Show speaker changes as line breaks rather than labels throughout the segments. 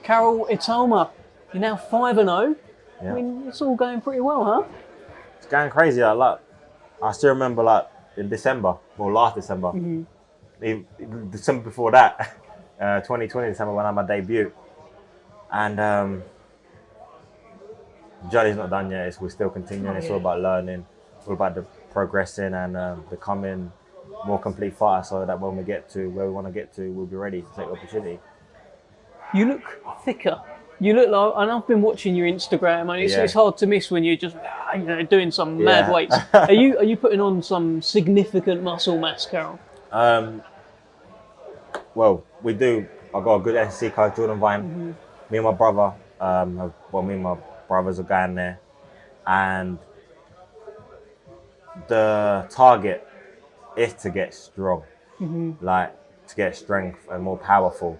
Karol Itauma, you're now 5-0.
Yeah.
I mean, it's all going pretty well, huh?
It's going crazy. Like, I still remember like in December, or last December, even December before that, 2020 December when I had my debut. And the journey's not done yet. We're still continuing. It's all about learning, all about the progressing and becoming more complete fighter, so that when we get to where we want to get to, we'll be ready to take the opportunity.
You look thicker. You look like, and I've been watching your Instagram, and it's hard to miss when you're just doing some mad weights. Are you putting on some significant muscle mass, Karol?
Well, we do. I got a good SC coach, Jordan Vine. Me and my brother, me and my brothers are going there, and the target is to get strong, like to get strength and more powerful.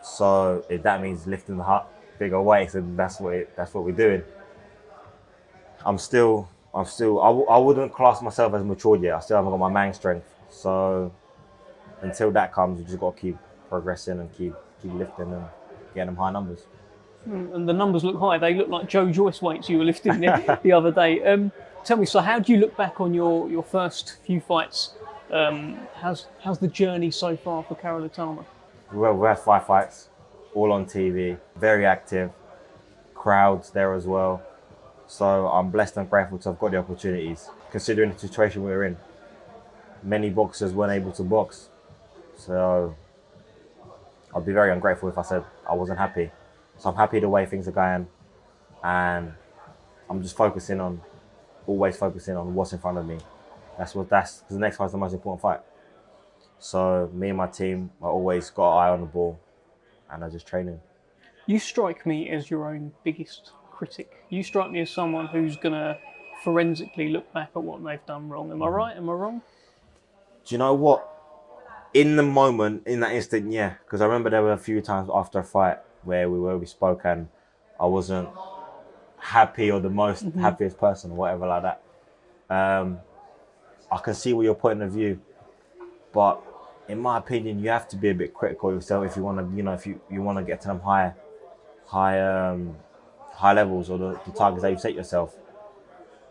So if that means lifting the bigger weights, and that's what we're doing. I wouldn't class myself as matured yet. I still haven't got my man strength. So until that comes, you just got to keep progressing and keep lifting and getting them high numbers.
And the numbers look high. They look like Joe Joyce weights you were lifting the other day. Tell me, so how do you look back on your first few fights? How's the journey so far for Karol Itauma?
Well, we had 5 fights, all on TV, very active, crowds there as well. So I'm blessed and grateful to have got the opportunities. Considering the situation we were in, many boxers weren't able to box. So I'd be very ungrateful if I said I wasn't happy. So I'm happy the way things are going, and I'm just always focusing on what's in front of me. That's because the next fight's the most important fight. So me and my team are always got an eye on the ball, and are just training.
You strike me as your own biggest critic. You strike me as someone who's gonna forensically look back at what they've done wrong. Am I right? Am I wrong?
Do you know what? In the moment, in that instant, yeah. Because I remember there were a few times after a fight where we spoke and I wasn't happy or the most happiest person or whatever like that. I can see what your point of view, but in my opinion, you have to be a bit critical of yourself if you want to, if you want to get to them high levels or the targets that you set yourself.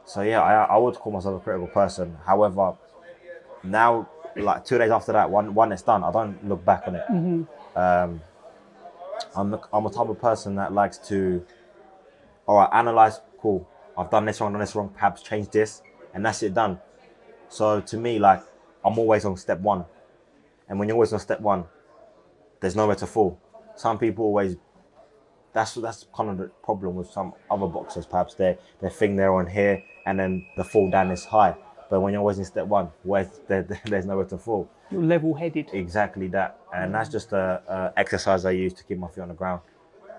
So yeah, I would call myself a critical person. However, now, like 2 days after that, one that's done, I don't look back on it. I'm a type of person that likes to, all right, analyze. Cool, I've done this wrong. Perhaps change this, and that's it done. So to me, like, I'm always on step one, and when you're always on step one, there's nowhere to fall. Some people always. That's kind of the problem with some other boxers. Perhaps they think they're on here, and then the fall down is high. But when you're always in step one, there's nowhere to fall.
You're level-headed.
Exactly that, and that's just a exercise I use to keep my feet on the ground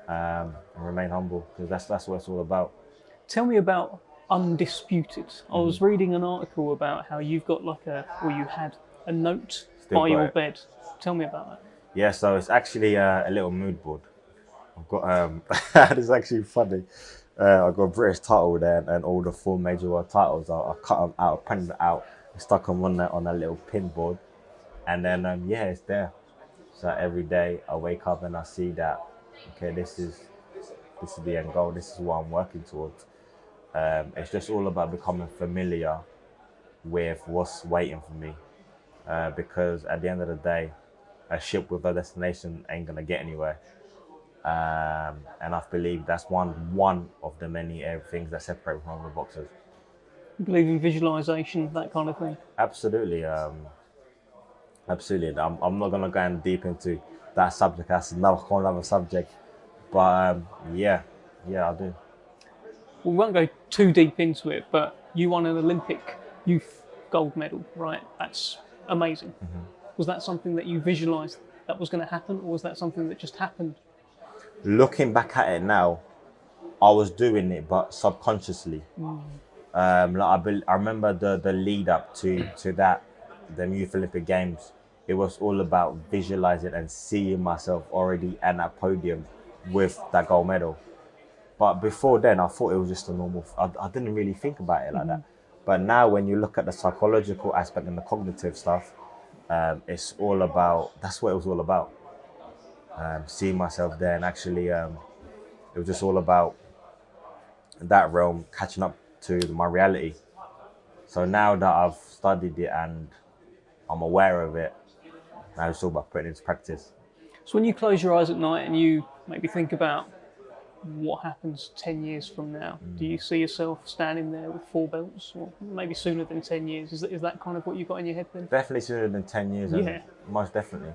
and remain humble, because that's what it's all about.
Tell me about Undisputed. I was reading an article about how you've got you had a note by your bed. Tell me about that.
Yeah, so it's actually a little mood board. I've got it's actually funny. I've got a British title there and all the 4 major world titles. I cut them out, I printed it out, I stuck them on that little pin board, and then it's there. So every day I wake up and I see that, okay, this is the end goal. This is what I'm working towards. It's just all about becoming familiar with what's waiting for me, because at the end of the day, a ship with a destination ain't gonna get anywhere. And I believe that's one of the many things that separate from other boxers.
You believe in visualisation, that kind of thing?
Absolutely. Absolutely. I'm not going to go in deep into that subject. That's another subject. But yeah, I do.
We won't go too deep into it, but you won an Olympic youth gold medal, right? That's amazing. Was that something that you visualised that was going to happen, or was that something that just happened?
Looking back at it now, I was doing it, but subconsciously. I remember the lead up to that, the Youth Olympic Games. It was all about visualizing and seeing myself already at that podium with that gold medal. But before then, I thought it was just a normal. I didn't really think about it like that. But now, when you look at the psychological aspect and the cognitive stuff, it's all about. That's what it was all about. seeing myself there, and actually it was just all about that realm catching up to my reality. So now that I've studied it and I'm aware of it, now it's all about putting it into practice.
So when you close your eyes at night and you maybe think about what happens 10 years from now, do you see yourself standing there with 4 belts, or maybe sooner than 10 years? Is that kind of what you got in your head then?
Definitely sooner than 10 years.
Yeah.
Most definitely.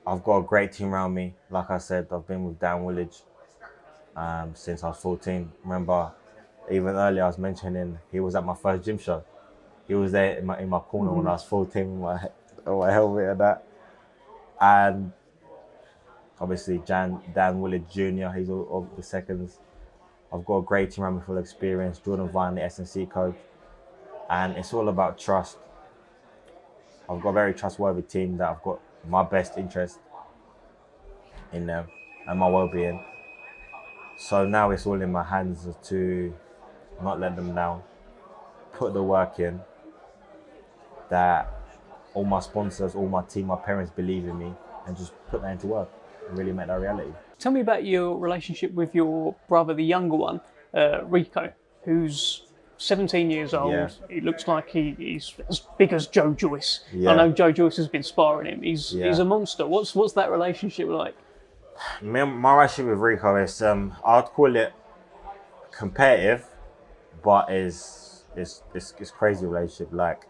I've got a great team around me. Like I said, I've been with Dan Woolidge since I was 14. Remember, even earlier I was mentioning he was at my first gym show. He was there in my corner when I was 14 with my helmet and that. And obviously Dan Woolidge Jr., he's all the seconds. I've got a great team around me full of experience. Jordan Vine, the S&C coach. And it's all about trust. I've got a very trustworthy team that I've got my best interest in them and my well-being. So now it's all in my hands to not let them down, put the work in, that all my sponsors, all my team, my parents believe in me, and just put that into work and really make that reality.
Tell me about your relationship with your brother, the younger one, Riko, who's 17 years old.
Yeah.
He looks like he's as big as Joe Joyce.
Yeah.
I know Joe Joyce has been sparring him. He's a monster. What's that relationship like?
My relationship with Rico is, I'd call it competitive, but it's crazy relationship. Like,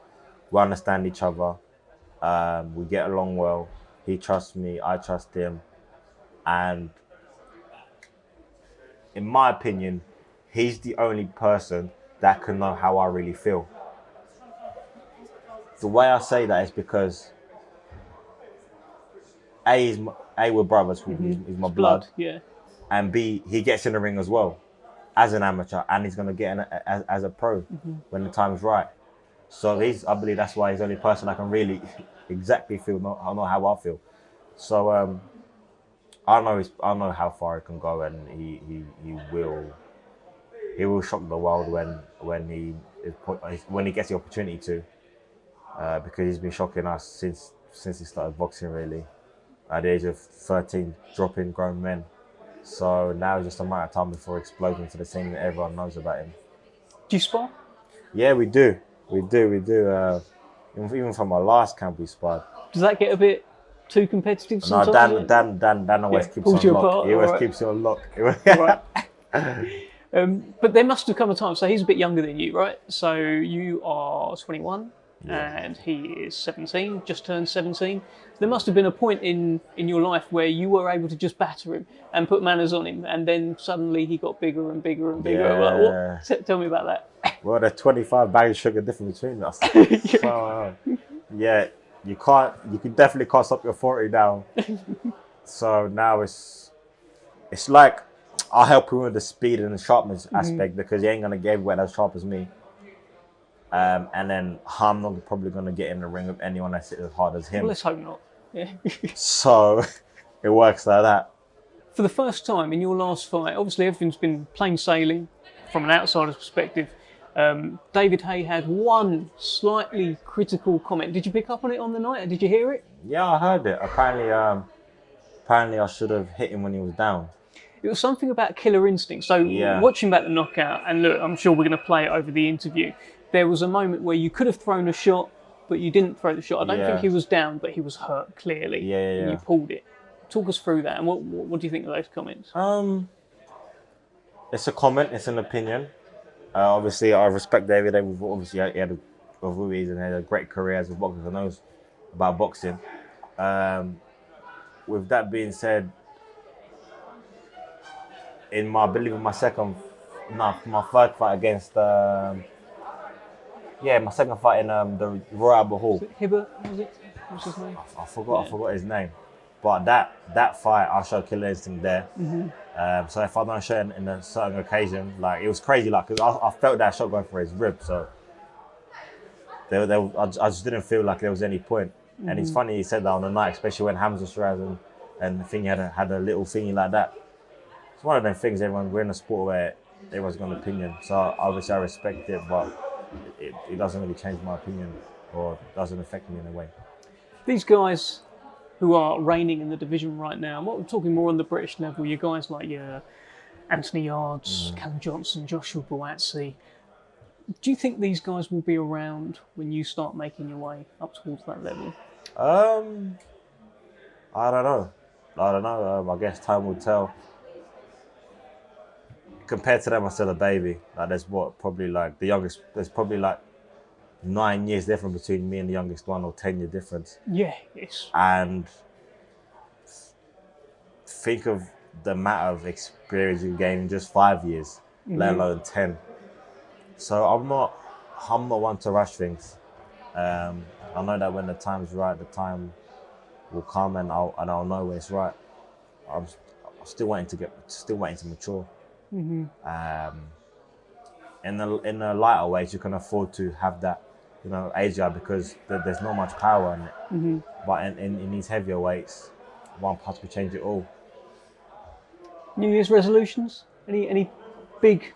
we understand each other. We get along well. He trusts me, I trust him. And in my opinion, he's the only person that can know how I really feel. The way I say that is because A, we're brothers, he's my blood.
Yeah.
And B, he gets in the ring as well as an amateur, and he's going to get in as a pro when the time's right. So I believe that's why he's the only person I can really exactly feel, I know how I feel. So I know how far he can go, and he will shock the world when he gets the opportunity to, because he's been shocking us since he started boxing, really, at the age of 13, dropping grown men. So now it's just a matter of time before exploding to the scene that everyone knows about him.
Do you spar?
Yeah, we do. Even from our last camp, we sparred.
Does that get a bit too competitive
No,
sometimes?
Dan always keeps you on lock. He always keeps you on lock.
Right. But there must have come a time, so he's a bit younger than you, right? So you are 21 and he is 17, just turned 17. There must have been a point in your life where you were able to just batter him and put manners on him, and then suddenly he got bigger and bigger and bigger.
Yeah.
Like, tell me about that.
Well, there's 25 bags of sugar difference between us. So, you definitely can't stop your 40 now. So now it's like, I'll help him with the speed and the sharpness aspect, because he ain't going to get everywhere as sharp as me. And then I'm not probably going to get in the ring with anyone that's hit as hard as him.
Well, let's hope not. Yeah.
So it works like that.
For the first time in your last fight, obviously everything's been plain sailing from an outsider's perspective. David Haye had one slightly critical comment. Did you pick up on it on the night, or did you hear it?
Yeah, I heard it. Apparently I should have hit him when he was down.
It was something about killer instinct. So watching back the knockout, and look, I'm sure we're going to play it over the interview, there was a moment where you could have thrown a shot, but you didn't throw the shot. I don't think he was down, but he was hurt, clearly. And you pulled it. Talk us through that, and what do you think of those comments?
It's a comment, it's an opinion. Obviously, I respect David. Obviously, he had a great career as a boxer. He knows about boxing. With that being said, my third fight against my second fight in the Royal Albert Hall.
Hibbert, was it? What's his name?
I forgot his name. But that fight, I showed killer instinct there. So if I don't show it in a certain occasion, like, it was crazy, like, cause I felt that shot going for his rib. So I just didn't feel like there was any point. And it's funny he said that on the night, especially when Hamza Shiraz and the thing had a little thingy like that. It's one of them things. We're in a sport where everyone's got an opinion. So obviously I respect it, but it doesn't really change my opinion or doesn't affect me in a way.
These guys who are reigning in the division right now, what we're talking more on the British level, you guys like Anthony Yards, Callum Johnson, Joshua Buatsi. Do you think these guys will be around when you start making your way up towards that level?
I don't know. I guess time will tell. Compared to them, I'm still a baby. Like there's probably like the youngest. There's probably like 9 years difference between me and the youngest one, or 10-year difference.
Yeah, yes.
And think of the amount of experience you gain in just 5 years, let alone 10. So I'm not one to rush things. I know that when the time's right, the time will come, and I'll know when it's right. I'm still waiting to mature. In the lighter weights, you can afford to have that, age gap, because there's not much power in it. But in these heavier weights, one punch could change it all.
New Year's resolutions? Any big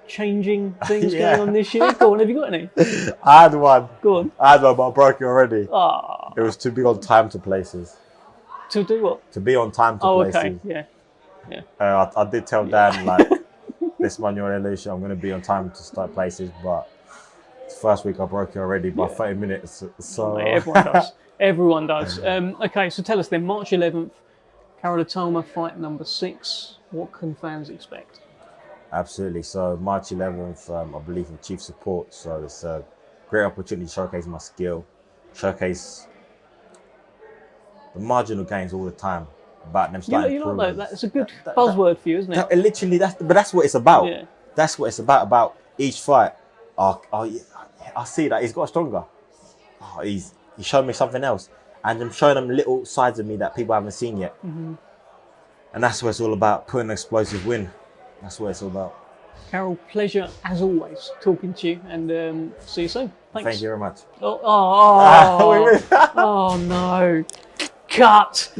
changing things going on this year? Go on, have you got any?
I had one.
Go on.
I had one, but I broke it already.
Ah.
It was to be on time to places.
To do what?
To be on time to places.
Oh, okay, yeah.
I did tell Dan, like, this one, your resolution, I'm going to be on time to start places, but first week I broke it already by 30 minutes. So
Mate, everyone does. Everyone does. Okay, so tell us then, March 11th, Karol Itauma, fight number 6. What can fans expect?
Absolutely. So March 11th, I believe in chief support. So it's a great opportunity to showcase my skill, showcase the marginal gains all the time. About them starting
you like that? That's a good buzzword for you, isn't it?
Literally, that's what it's about.
Yeah.
That's what it's about each fight. I see that he's got stronger. He's showed me something else, and I'm showing them little sides of me that people haven't seen yet. And that's what it's all about. Putting an explosive win. That's what it's all about.
Karol, pleasure as always talking to you, and see you soon. Thanks.
Thank you very much.
Oh no. Cut.